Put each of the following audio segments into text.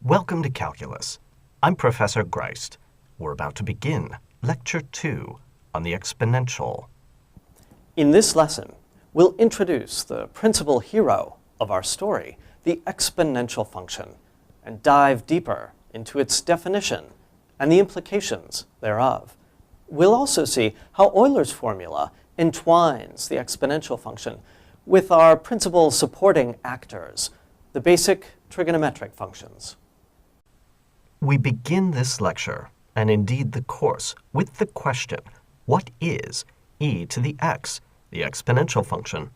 Welcome to Calculus. I'm Professor Greist. We're about to begin Lecture 2 on the exponential. In this lesson, we'll introduce the principal hero of our story, the exponential function, and dive deeper into its definition and the implications thereof. We'll also see how Euler's formula entwines the exponential function with our principal supporting actors, the basic trigonometric functions. We begin this lecture, and indeed the course, with the question, what is e to the x, the exponential function?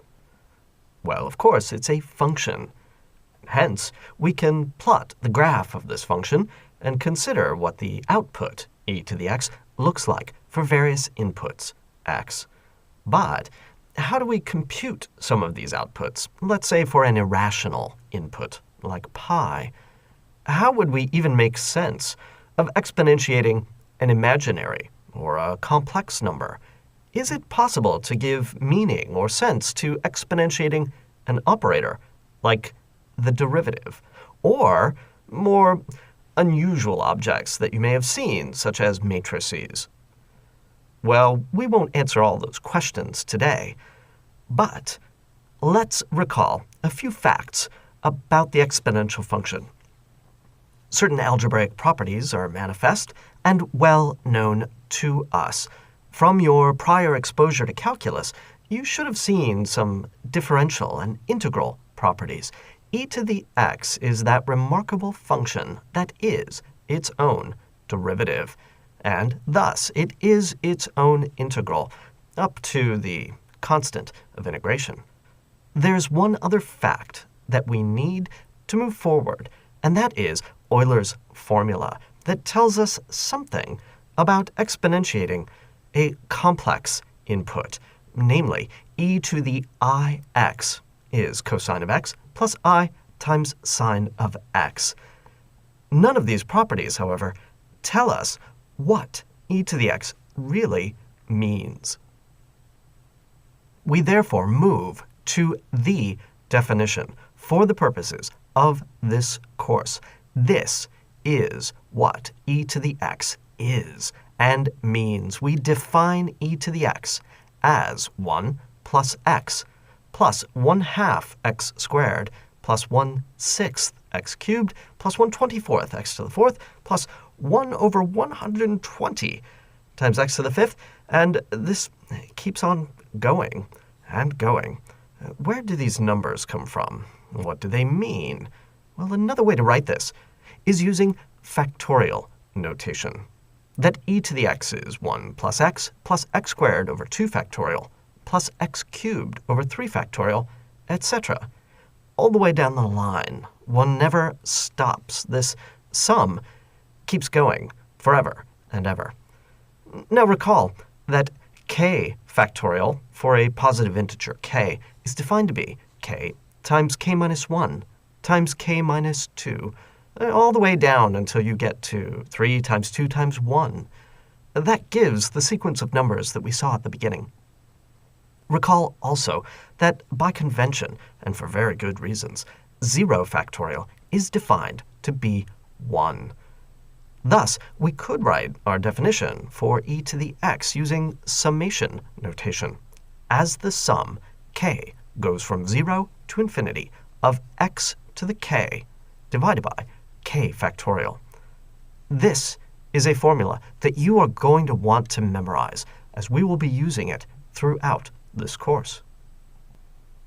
Well, of course, it's a function. Hence, we can plot the graph of this function and consider what the output, e to the x, looks like for various inputs, x. But how do we compute some of these outputs, let's say for an irrational input, like pi? How would we even make sense of exponentiating an imaginary or a complex number? Is it possible to give meaning or sense to exponentiating an operator, like the derivative, or more unusual objects that you may have seen, such as matrices? Well, we won't answer all those questions today, but let's recall a few facts about the exponential function. Certain algebraic properties are manifest and well known to us. From your prior exposure to calculus, you should have seen some differential and integral properties. E to the x is that remarkable function that is its own derivative, and thus it is its own integral up to the constant of integration. There's one other fact that we need to move forward, and that is Euler's formula that tells us something about exponentiating a complex input, namely e to the ix is cosine of x plus I times sine of x. None of these properties, however, tell us what e to the x really means. We therefore move to the definition for the purposes of this course. This is what e to the x is and means. We define e to the x as 1 plus x plus 1/2 x squared plus 1/6 x cubed plus 1/24 x to the fourth plus 1 over 120 times x to the fifth, and this keeps on going and going. Where do these numbers come from? What do they mean? Well, another way to write this is using factorial notation, that e to the x is 1 plus x squared over 2 factorial plus x cubed over 3 factorial, etc. All the way down the line. One never stops. This sum keeps going forever and ever. Now recall that k factorial for a positive integer k is defined to be k times k minus 1 times k minus 2, all the way down until you get to 3 times 2 times 1. That gives the sequence of numbers that we saw at the beginning. Recall also that by convention, and for very good reasons, 0 factorial is defined to be 1. Thus, we could write our definition for e to the x using summation notation, as the sum k goes from 0 to infinity of x to the k divided by k factorial. This is a formula that you are going to want to memorize, as we will be using it throughout this course.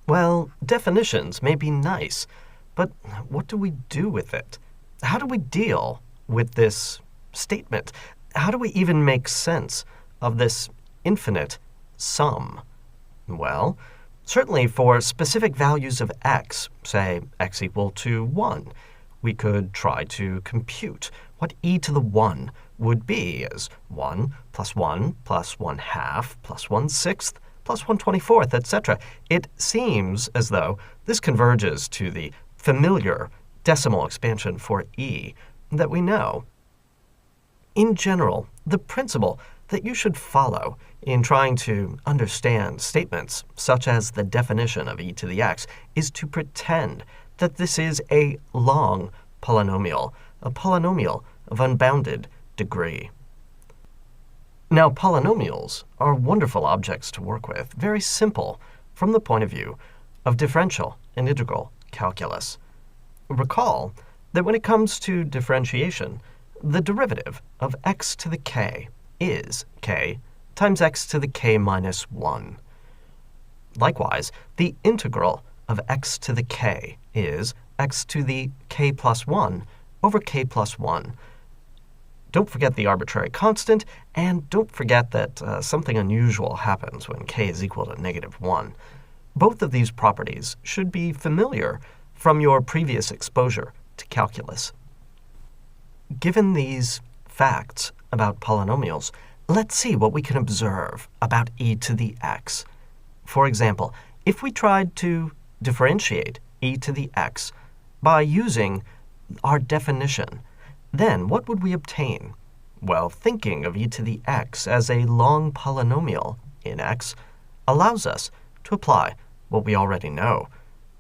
Well, definitions may be nice, but what do we do with it? How do we deal with this statement? How do we even make sense of this infinite sum? Well, certainly for specific values of x, say x equal to 1, we could try to compute what e to the 1 would be as 1 plus 1 plus 1/2 plus 1/6 plus 1/24, etc. It seems as though this converges to the familiar decimal expansion for e that we know. In general, the principle that you should follow in trying to understand statements such as the definition of e to the x is to pretend that this is a long polynomial a polynomial of unbounded degree. Now, polynomials are wonderful objects to work with, very simple from the point of view of differential and integral calculus. Recall that when it comes to differentiation, the derivative of x to the k is k times x to the k minus 1. Likewise, the integral of x to the k is x to the k plus 1 over k plus 1. Don't forget the arbitrary constant, and don't forget that something unusual happens when k is equal to negative 1. Both of these properties should be familiar from your previous exposure to calculus. Given these facts about polynomials, let's see what we can observe about e to the x. For example, if we tried to differentiate e to the x by using our definition, then what would we obtain? Well, thinking of e to the x as a long polynomial in x allows us to apply what we already know.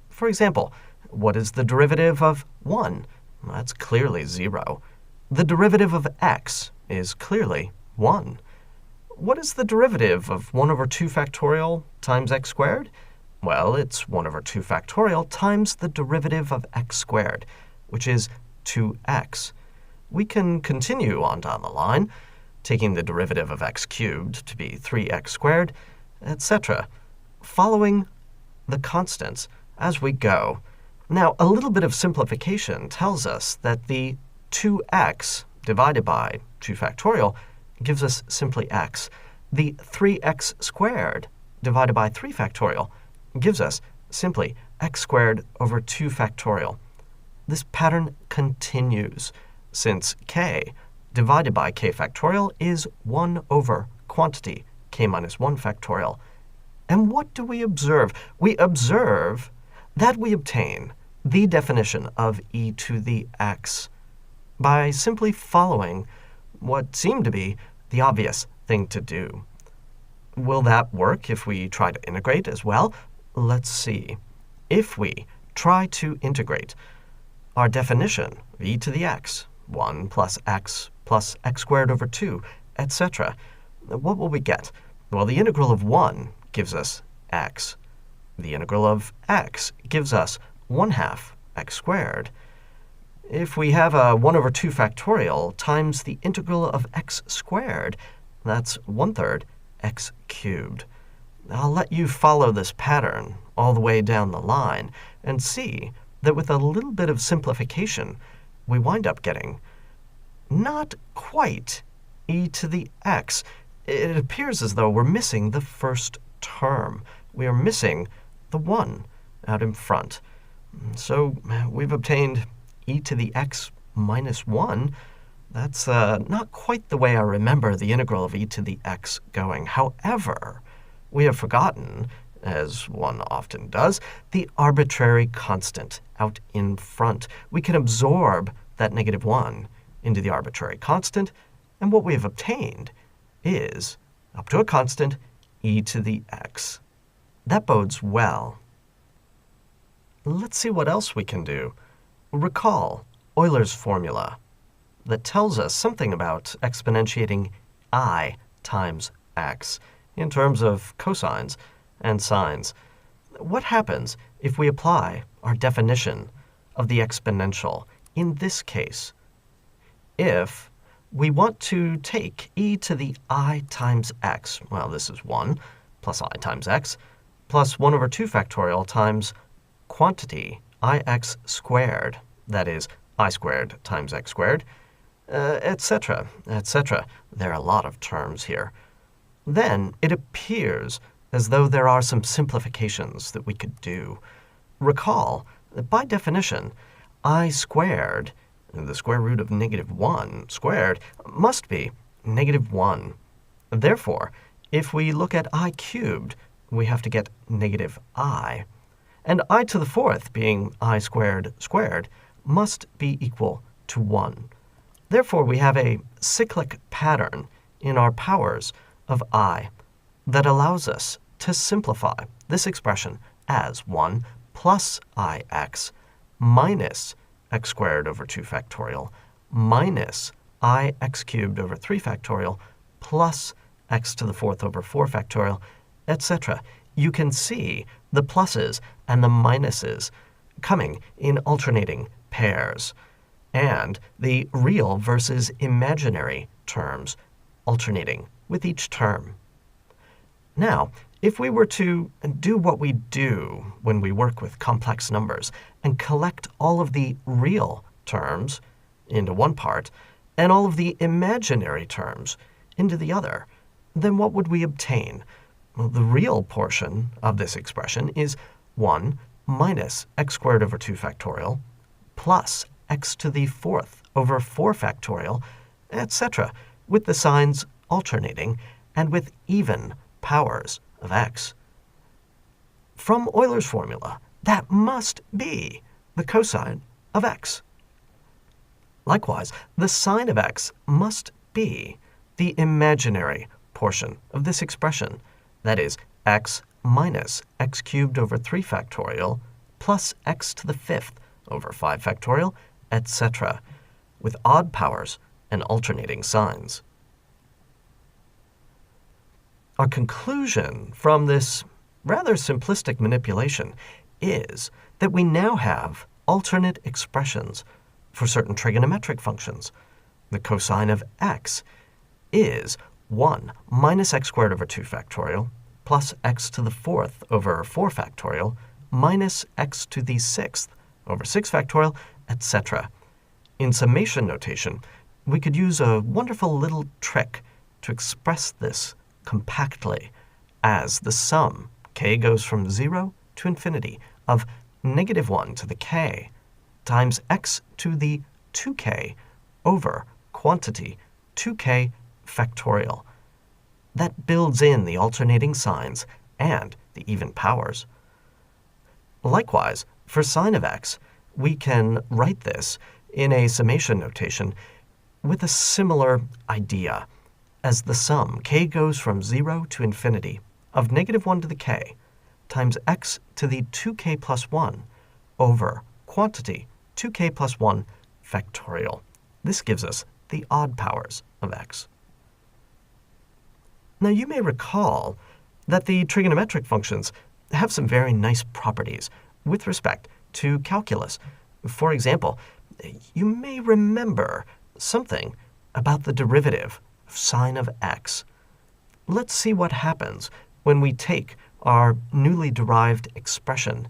For example, what is the derivative of 1? That's clearly 0. The derivative of x is clearly 1. What is the derivative of 1 over 2 factorial times x squared? Well, it's 1 over 2 factorial times the derivative of x squared, which is 2x. We can continue on down the line, taking the derivative of x cubed to be 3x squared, etc., following the constants as we go. Now, a little bit of simplification tells us that the 2x divided by 2 factorial gives us simply x. The 3x squared divided by 3 factorial gives us simply x squared over 2 factorial. This pattern continues since k divided by k factorial is 1 over quantity k minus 1 factorial. And what do we observe? We observe that we obtain the definition of e to the x by simply following what seemed to be the obvious thing to do. Will that work if we try to integrate as well? Let's see. If we try to integrate our definition of e to the x, 1 plus x squared over 2, etc., what will we get? Well, the integral of 1 gives us x. The integral of x gives us 1/2 x squared. If we have a 1 over 2 factorial times the integral of x squared, that's 1/3 x cubed. I'll let you follow this pattern all the way down the line and see that with a little bit of simplification, we wind up getting not quite e to the x. It appears as though we're missing the first term. We are missing the 1 out in front. So we've obtained e to the x minus 1. That's not quite the way I remember the integral of e to the x going. However, we have forgotten, as one often does, the arbitrary constant out in front. We can absorb that negative 1 into the arbitrary constant, and what we have obtained is, up to a constant, e to the x. That bodes well. Let's see what else we can do. Recall Euler's formula that tells us something about exponentiating I times x in terms of cosines and sines. What happens if we apply our definition of the exponential in this case? If we want to take e to the I times x, well, this is 1 plus I times x, plus 1 over 2 factorial times quantity ix squared, that is, I squared times x squared, etc., etc. There are a lot of terms here. Then it appears as though there are some simplifications that we could do. Recall that by definition, I squared, the square root of negative 1 squared, must be negative 1. Therefore, if we look at I cubed, we have to get negative I. And I to the 4th, being I squared squared, must be equal to 1. Therefore, we have a cyclic pattern in our powers of I that allows us to simplify this expression as 1 plus ix minus x squared over 2 factorial minus I x cubed over 3 factorial plus x to the 4th over 4 factorial, etc. You can see the pluses and the minuses coming in alternating pairs, and the real versus imaginary terms alternating with each term. Now, if we were to do what we do when we work with complex numbers and collect all of the real terms into one part and all of the imaginary terms into the other, then what would we obtain? Well, the real portion of this expression is 1 minus x squared over 2 factorial plus x to the 4th over 4 factorial, etc., with the signs alternating and with even powers of x. From Euler's formula, that must be the cosine of x. Likewise, the sine of x must be the imaginary portion of this expression, that is, x minus x cubed over 3 factorial plus x to the 5th over 5 factorial, etc., with odd powers and alternating signs. Our conclusion from this rather simplistic manipulation is that we now have alternate expressions for certain trigonometric functions. The cosine of x is 1 minus x squared over 2 factorial plus x to the 4th over 4 factorial minus x to the 6th over 6 factorial, etc. In summation notation, we could use a wonderful little trick to express this compactly as the sum, k goes from 0 to infinity, of negative 1 to the k times x to the 2k over quantity 2k factorial. That builds in the alternating signs and the even powers. Likewise, for sine of x, we can write this in a summation notation with a similar idea as the sum, k goes from 0 to infinity, of negative 1 to the k times x to the 2k plus 1 over quantity 2k plus 1 factorial. This gives us the odd powers of x. Now you may recall that the trigonometric functions have some very nice properties with respect to calculus. For example, you may remember something about the derivative of sine of x. Let's see what happens when we take our newly derived expression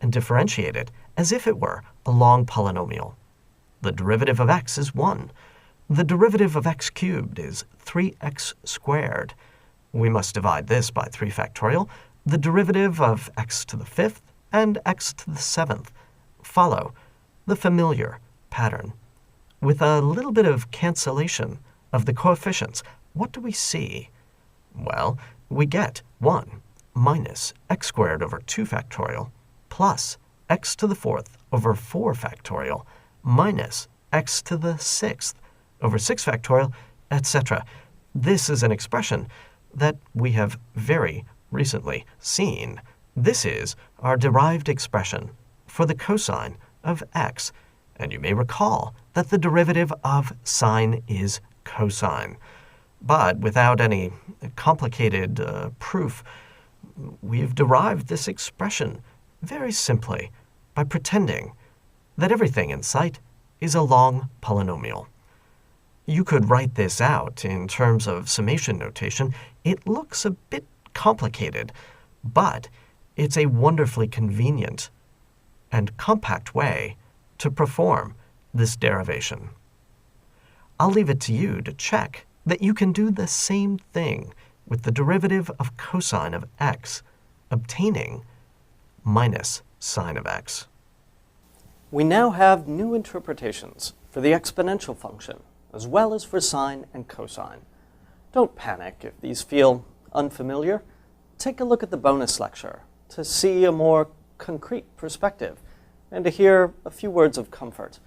and differentiate it as if it were a long polynomial. The derivative of x is 1. The derivative of x cubed is 3x squared. We must divide this by 3 factorial. The derivative of x to the 5th and x to the 7th follow the familiar pattern. With a little bit of cancellation of the coefficients, what do we see? Well, we get 1 minus x squared over 2 factorial plus x to the 4th over 4 factorial minus x to the 6th over 6 factorial, etc. This is an expression that we have very recently seen. This is our derived expression for the cosine of x. And you may recall that the derivative of sine is cosine. But without any complicated proof, we've derived this expression very simply by pretending that everything in sight is a long polynomial. You could write this out in terms of summation notation. It looks a bit complicated, but it's a wonderfully convenient and compact way to perform this derivation. I'll leave it to you to check that you can do the same thing with the derivative of cosine of x, obtaining minus sine of x. We now have new interpretations for the exponential function, as well as for sine and cosine. Don't panic if these feel unfamiliar. Take a look at the bonus lecture to see a more concrete perspective and to hear a few words of comfort.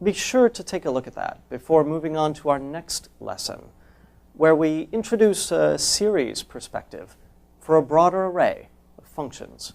Be sure to take a look at that before moving on to our next lesson, where we introduce a series perspective for a broader array of functions.